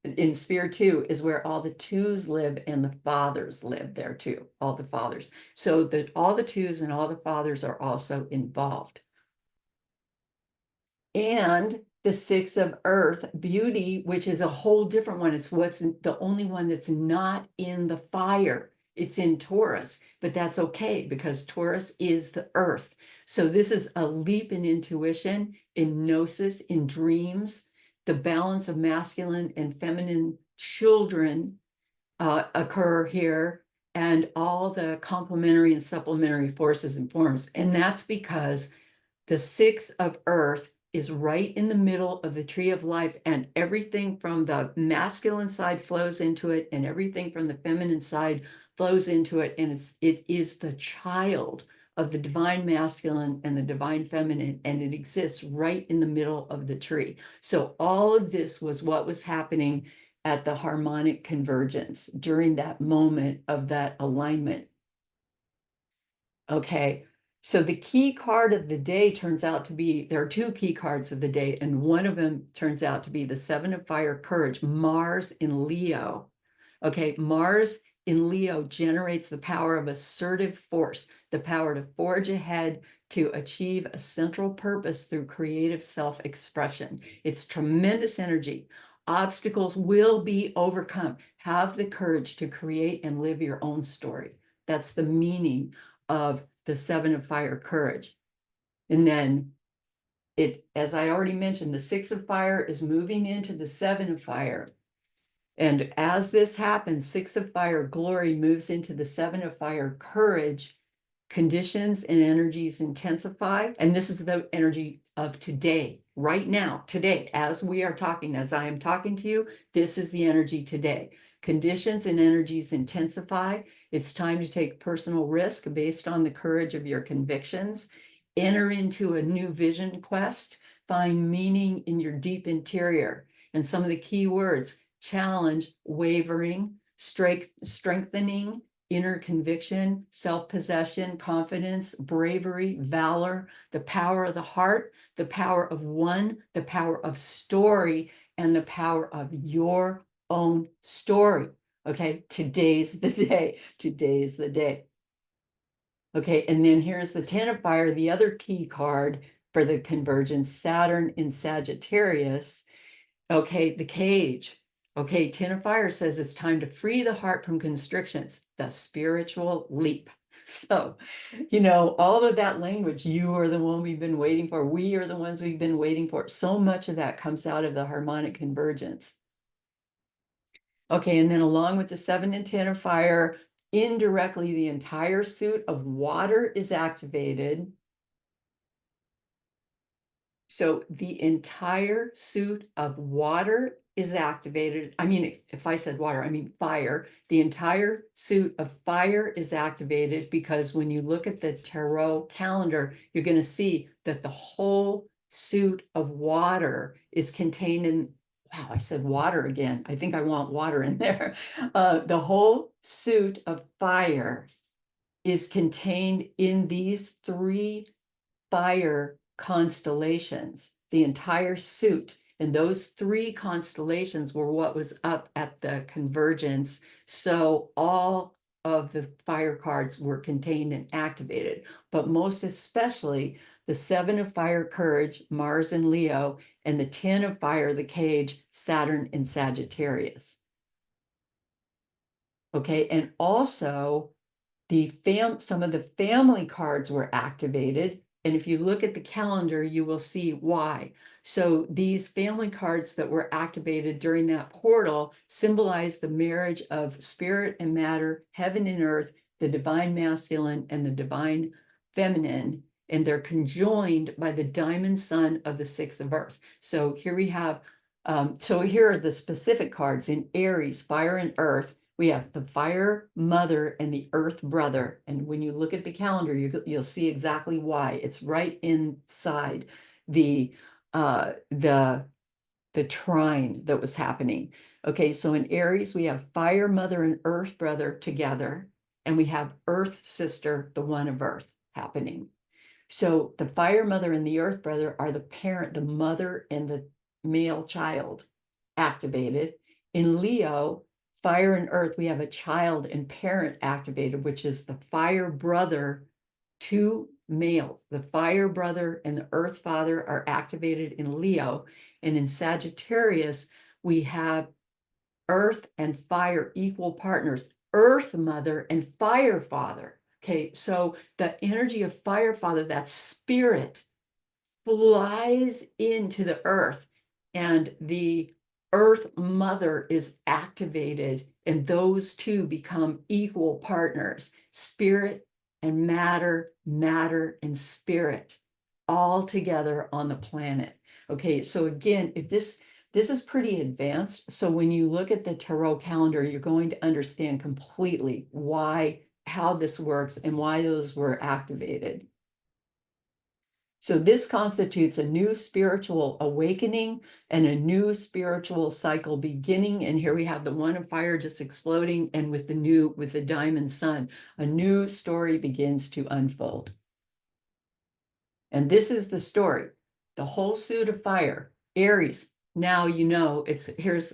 in sphere 2 is where all the 2s live, and the fathers live there too, all the fathers. So that all the 2s and all the fathers are also involved. And the 6 of earth, beauty, which is a whole different one. It's what's the only one that's not in the fire. It's in Taurus, but that's okay because Taurus is the earth. So this is a leap in intuition, in gnosis, in dreams. The balance of masculine and feminine children occur here, and all the complementary and supplementary forces and forms. And that's because the 6 of earth is right in the middle of the tree of life, and everything from the masculine side flows into it, and everything from the feminine side flows into it. And it is the child of the divine masculine and the divine feminine, and it exists right in the middle of the tree. So all of this was what was happening at the harmonic convergence during that moment of that alignment. Okay. So the key card of the day turns out to be, there are 2 key cards of the day, and one of them turns out to be the 7 of fire, courage, Mars in Leo. Okay, Mars in Leo generates the power of assertive force, the power to forge ahead, to achieve a central purpose through creative self-expression. It's tremendous energy. Obstacles will be overcome. Have the courage to create and live your own story. That's the meaning of the 7 of fire, courage. And then as I already mentioned, the 6 of fire is moving into the 7 of fire. And as this happens, 6 of fire, glory, moves into the 7 of fire, courage. Conditions and energies intensify. And this is the energy of today, right now, today, as we are talking, as I am talking to you, this is the energy today. Conditions and energies intensify. It's time to take personal risk based on the courage of your convictions. Enter into a new vision quest. Find meaning in your deep interior. And some of the key words: challenge, wavering, strengthening, inner conviction, self-possession, confidence, bravery, valor, the power of the heart, the power of one, the power of story, and the power of your own story. Okay, today's the day. Today's the day. Okay, and then here's the 10 of fire, the other key card for the convergence, Saturn in Sagittarius. Okay, the cage. Okay, 10 of fire says it's time to free the heart from constrictions, the spiritual leap. So, all of that language, you are the one we've been waiting for. We are the ones we've been waiting for. So much of that comes out of the harmonic convergence. Okay, and then along with the 7 and 10 of fire, indirectly, the entire suit of water is activated. So the entire suit of water is activated. I mean, if I said water, I mean fire. The entire suit of fire is activated because when you look at the tarot calendar, you're going to see that the whole suit of water is contained in, wow, I said water again. I think I want water in there. The whole suit of fire is contained in these 3 fire constellations, the entire suit. And those 3 constellations were what was up at the convergence. So all of the fire cards were contained and activated, but most especially the 7 of fire, courage, Mars in Leo, and the 10 of fire, the cage, Saturn in Sagittarius. Okay, and also some of the family cards were activated. And if you look at the calendar, you will see why. So these family cards that were activated during that portal symbolize the marriage of spirit and matter, heaven and earth, the divine masculine and the divine feminine, and they're conjoined by the diamond sun of the six of earth. So here we have, so here are the specific cards in Aries, fire and earth. We have the fire mother and the earth brother. And when you look at the calendar, you'll see exactly why. It's right inside the trine that was happening. Okay, so in Aries, we have fire mother and earth brother together, and we have earth sister, the one of earth, happening. So the fire mother and the earth brother are the parent, the mother and the male child activated. In Leo, fire and earth, we have a child and parent activated, which is the fire brother, two males. The fire brother and the earth father are activated in Leo. And in Sagittarius, we have earth and fire equal partners, earth mother and fire father. Okay, so the energy of fire father, that spirit, flies into the earth, and the earth mother is activated, and those two become equal partners, spirit and matter, matter and spirit, all together on the planet. Okay, so again, if this is pretty advanced. So when you look at the tarot calendar, you're going to understand completely how this works and why those were activated. So this constitutes a new spiritual awakening and a new spiritual cycle beginning. And here we have the one of fire just exploding, and with the diamond sun, a new story begins to unfold. And this is the story. The whole suit of fire, Aries. Now you know here's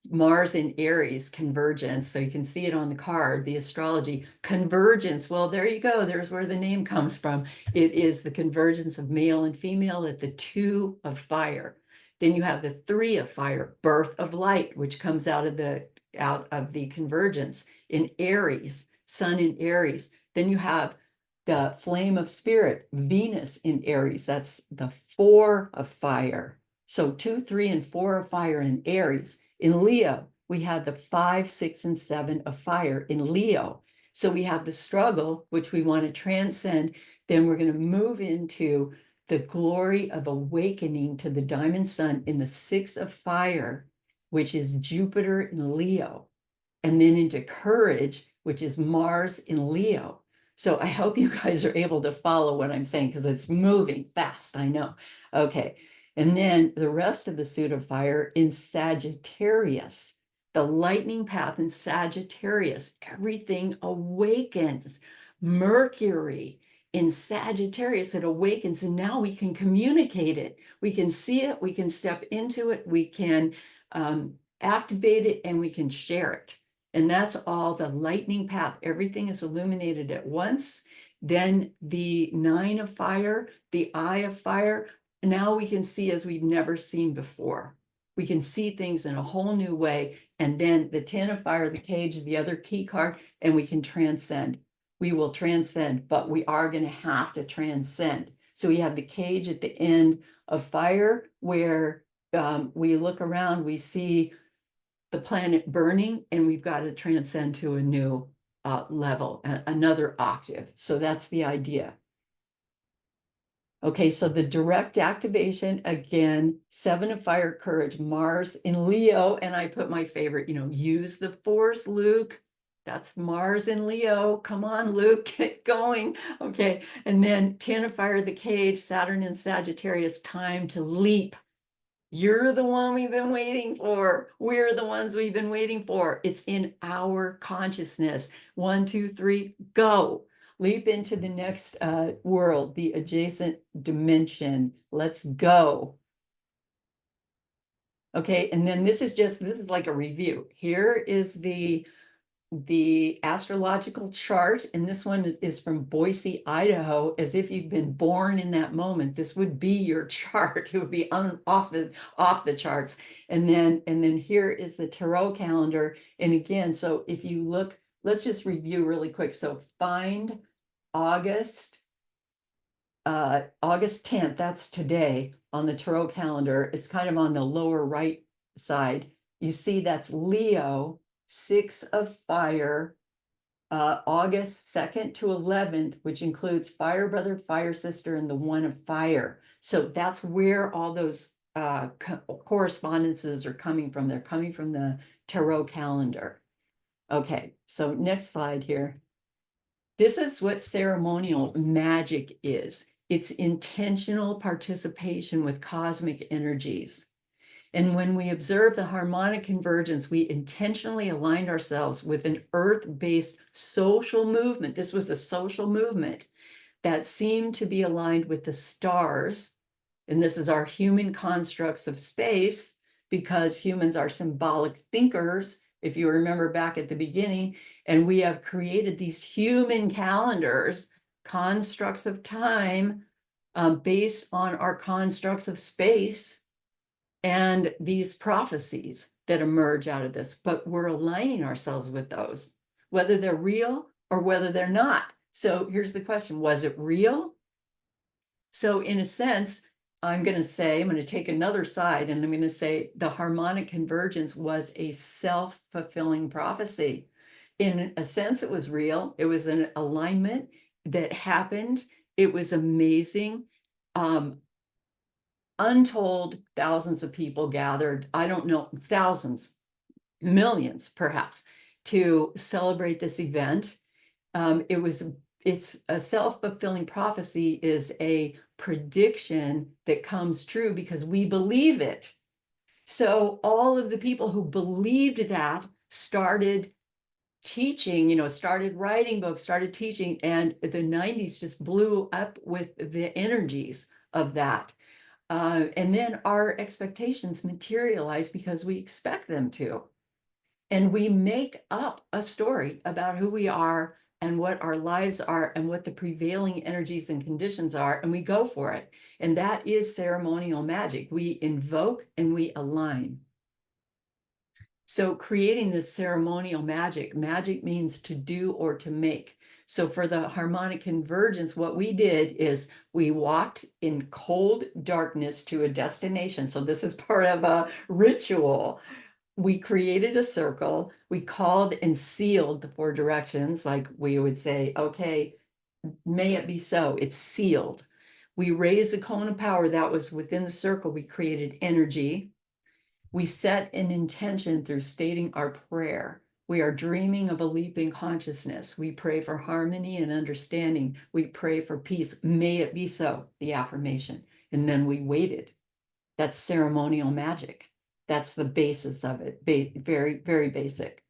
Mars in Aries convergence. So you can see it on the card, the astrology convergence. Well, there you go. There's where the name comes from. It is the convergence of male and female at the two of fire. Then you have the three of fire, birth of light, which comes out of the convergence in Aries, sun in Aries. Then you have the flame of spirit, Venus in Aries. That's the four of fire. So 2, 3, and 4 of fire in Aries. In Leo, we have the 5, 6, and 7 of fire in Leo. So we have the struggle, which we want to transcend. Then we're going to move into the glory of awakening to the diamond sun in the 6 of fire, which is Jupiter in Leo. And then into courage, which is Mars in Leo. So I hope you guys are able to follow what I'm saying, because it's moving fast, I know. Okay, and then the rest of the suit of fire in Sagittarius, the lightning path in Sagittarius, everything awakens. Mercury in Sagittarius, it awakens, and now we can communicate it. We can see it, we can step into it, we can activate it, and we can share it. And that's all the lightning path. Everything is illuminated at once. Then the 9 of fire, the eye of fire. Now we can see as we've never seen before. We can see things in a whole new way. And then the 10 of fire, the cage, the other key card, and we can transcend. We will transcend, but we are going to have to transcend. So we have the cage at the end of fire, where we look around, we see the planet burning, and we've got to transcend to a new level, another octave. So that's the idea. Okay, so the direct activation, again, 7 of fire, courage, Mars in Leo, and I put my favorite, use the force, Luke. That's Mars in Leo. Come on, Luke, get going. Okay, and then 10 of fire, the cage, Saturn in Sagittarius, time to leap. You're the one we've been waiting for. We're the ones we've been waiting for. It's in our consciousness. 1, 2, 3, go. Leap into the next world, the adjacent dimension. Let's go. Okay, and then this is like a review. Here is the astrological chart, and this one is from Boise, Idaho, as if you've been born in that moment. This would be your chart. It would be off the charts. And then here is the tarot calendar. And again, so if you look, let's just review really quick. So find August August 10th, that's today on the Tarot calendar. It's kind of on the lower right side. You see that's Leo, 6 of fire, August 2nd to 11th, which includes fire brother, fire sister, and the 1 of fire. So that's where all those correspondences are coming from. They're coming from the Tarot calendar. Okay, so next slide here. This is what ceremonial magic is. It's intentional participation with cosmic energies. And when we observe the harmonic convergence, we intentionally aligned ourselves with an earth-based social movement. This was a social movement that seemed to be aligned with the stars. And this is our human constructs of space, because humans are symbolic thinkers, if you remember back at the beginning, and we have created these human calendars, constructs of time, based on our constructs of space and these prophecies that emerge out of this. But we're aligning ourselves with those, whether they're real or whether they're not. So here's the question: was it real? So in a sense, I'm going to take another side, and I'm going to say the harmonic convergence was a self-fulfilling prophecy. In a sense, it was real. It was an alignment that happened. It was amazing. Untold thousands of people gathered. I don't know, thousands, millions perhaps, to celebrate this event. It's a self-fulfilling prophecy, is a prediction that comes true because we believe it. So all of the people who believed that started teaching, started writing books, started teaching, and the 90s just blew up with the energies of that. And then our expectations materialize because we expect them to. And we make up a story about who we are and what our lives are and what the prevailing energies and conditions are, and we go for it. And that is ceremonial magic. We invoke and we align. So creating this ceremonial magic means to do or to make. So for the harmonic convergence, what we did is we walked in cold darkness to a destination. So this is part of a ritual. We created a circle. We called and sealed the 4 directions. Like we would say, okay, may it be so. It's sealed. We raised the cone of power that was within the circle. We created energy. We set an intention through stating our prayer. We are dreaming of a leaping consciousness. We pray for harmony and understanding. We pray for peace. May it be so, the affirmation. And then we waited. That's ceremonial magic. That's the basis of it. Very, very basic.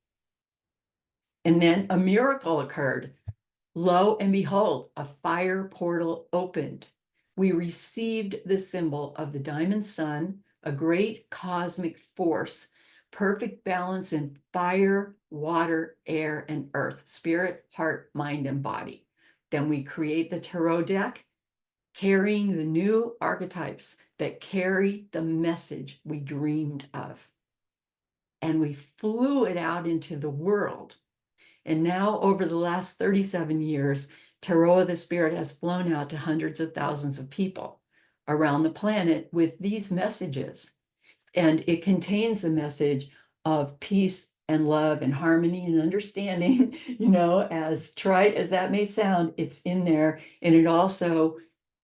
And then a miracle occurred. Lo and behold, a fire portal opened. We received the symbol of the diamond sun, a great cosmic force, perfect balance in fire, water, air, and earth, spirit, heart, mind, and body. Then we create the tarot deck, carrying the new archetypes that carry the message we dreamed of. And we flew it out into the world. And now, over the last 37 years, Tarot of the Spirit has flown out to hundreds of thousands of people around the planet with these messages. And it contains a message of peace and love and harmony and understanding, as trite as that may sound, it's in there. And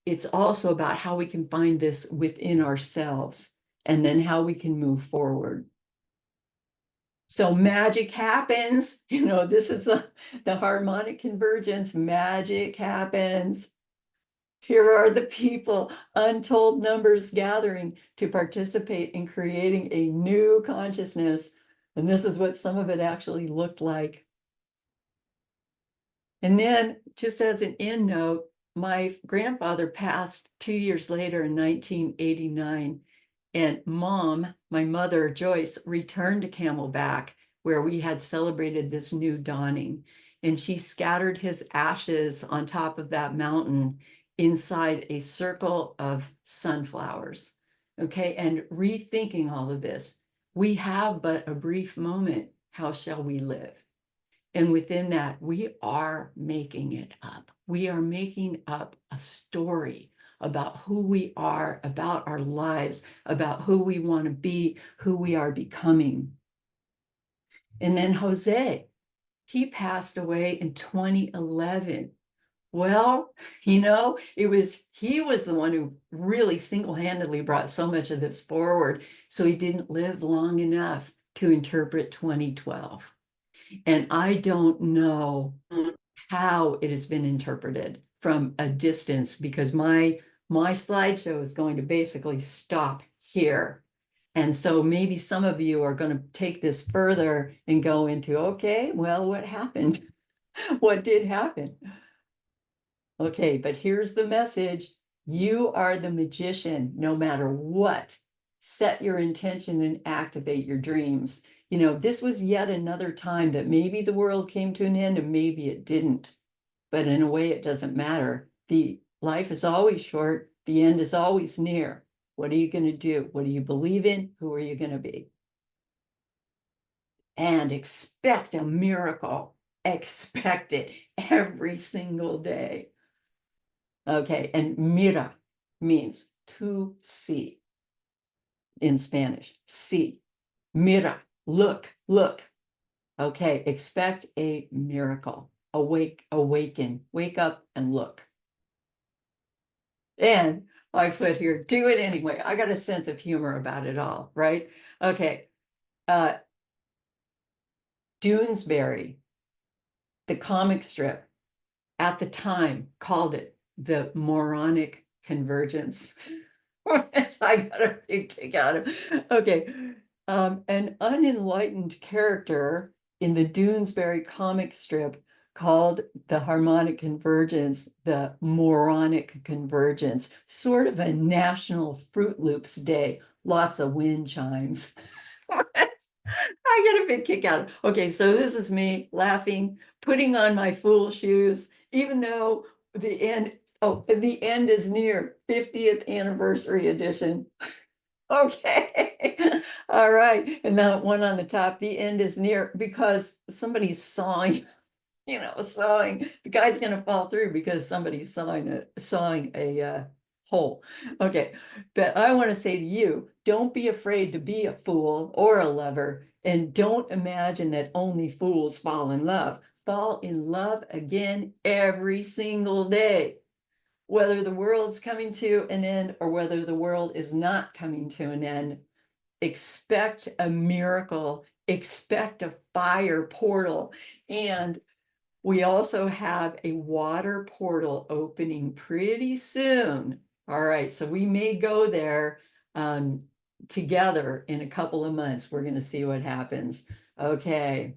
it's also about how we can find this within ourselves and then how we can move forward. So magic happens, this is the harmonic convergence. Magic happens. Here are the people, untold numbers gathering to participate in creating a new consciousness. And this is what some of it actually looked like. And then, just as an end note, my grandfather passed 2 years later in 1989. And Mom, my mother, Joyce, returned to Camelback, where we had celebrated this new dawning. And she scattered his ashes on top of that mountain inside a circle of sunflowers. Okay, and rethinking all of this, we have but a brief moment. How shall we live? And within that, we are making it up. We are making up a story about who we are, about our lives, about who we want to be, who we are becoming. And then Jose, he passed away in 2011. Well, he was the one who really single-handedly brought so much of this forward. So he didn't live long enough to interpret 2012. And I don't know how it has been interpreted from a distance, because my slideshow is going to basically stop here. And so maybe some of you are going to take this further and go into, okay, well, what happened? What did happen? Okay, but here's the message. You are the magician, no matter what. Set your intention and activate your dreams. This was yet another time that maybe the world came to an end and maybe it didn't. But in a way, it doesn't matter. The life is always short. The end is always near. What are you going to do? What do you believe in? Who are you going to be? And expect a miracle. Expect it every single day. Okay, and mira means to see in Spanish. See, mira, look, look. Okay, expect a miracle. Awaken, wake up and look. And I put here, do it anyway. I got a sense of humor about it all, right? Okay, uh, Doonesbury, the comic strip, at the time called it the moronic convergence. I got a big kick out of. Okay. An unenlightened character in the Doonesbury comic strip called the Harmonic Convergence the moronic convergence, sort of a national Fruit Loops day, lots of wind chimes. I get a big kick out of. Okay, so this is me laughing, putting on my fool shoes, even though the end is near, 50th anniversary edition. Okay. All right. And that one on the top, the end is near, because somebody's sawing, sawing. The guy's gonna fall through because somebody's sawing a hole. Okay. But I want to say to you, don't be afraid to be a fool or a lover, and don't imagine that only fools fall in love. Fall in love again every single day, whether the world's coming to an end or whether the world is not coming to an end. Expect a miracle, expect a fire portal. And we also have a water portal opening pretty soon. All right, so we may go there together in a couple of months. We're going to see what happens. Okay.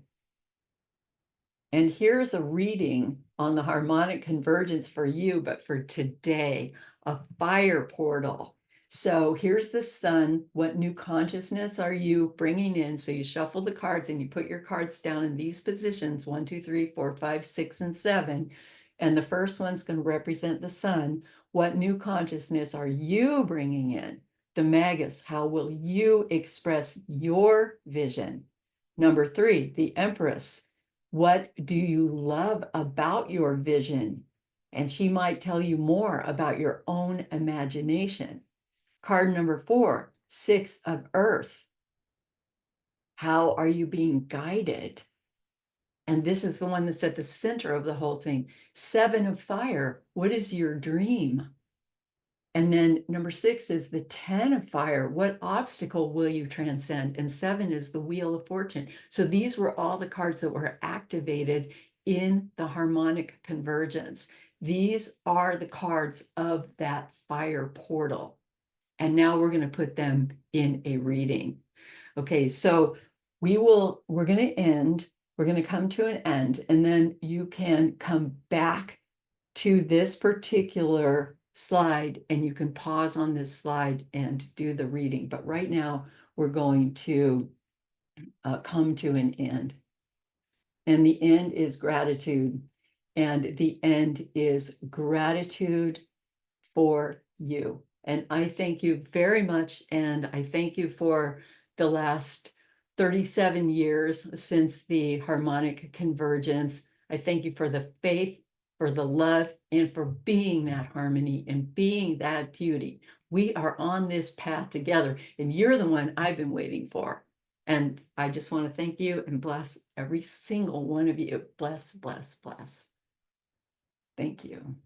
And here's a reading on the harmonic convergence for you, but for today, a fire portal. So here's the sun. What new consciousness are you bringing in? So you shuffle the cards and you put your cards down in these positions, 1, 2, 3, 4, 5, 6, and 7. And the first one's going to represent the sun. What new consciousness are you bringing in? The magus, how will you express your vision? Number 3, the empress. What do you love about your vision? And she might tell you more about your own imagination. Card number 4, 6 of earth. How are you being guided? And this is the one that's at the center of the whole thing. 7 of fire. What is your dream? And then number 6 is the 10 of fire. What obstacle will you transcend? And 7 is the wheel of fortune. So these were all the cards that were activated in the harmonic convergence. These are the cards of that fire portal. And now we're going to put them in a reading. Okay, so we're going to end, we're going to come to an end, and then you can come back to this particular slide and you can pause on this slide and do the reading. But right now we're going to come to an end. And the end is gratitude. And the end is gratitude for you. And I thank you very much. And I thank you for the last 37 years since the harmonic convergence. I thank you for the faith, for the love, and for being that harmony and being that beauty. We are on this path together, and you're the one I've been waiting for. And I just want to thank you and bless every single one of you. Bless, bless, bless. Thank you.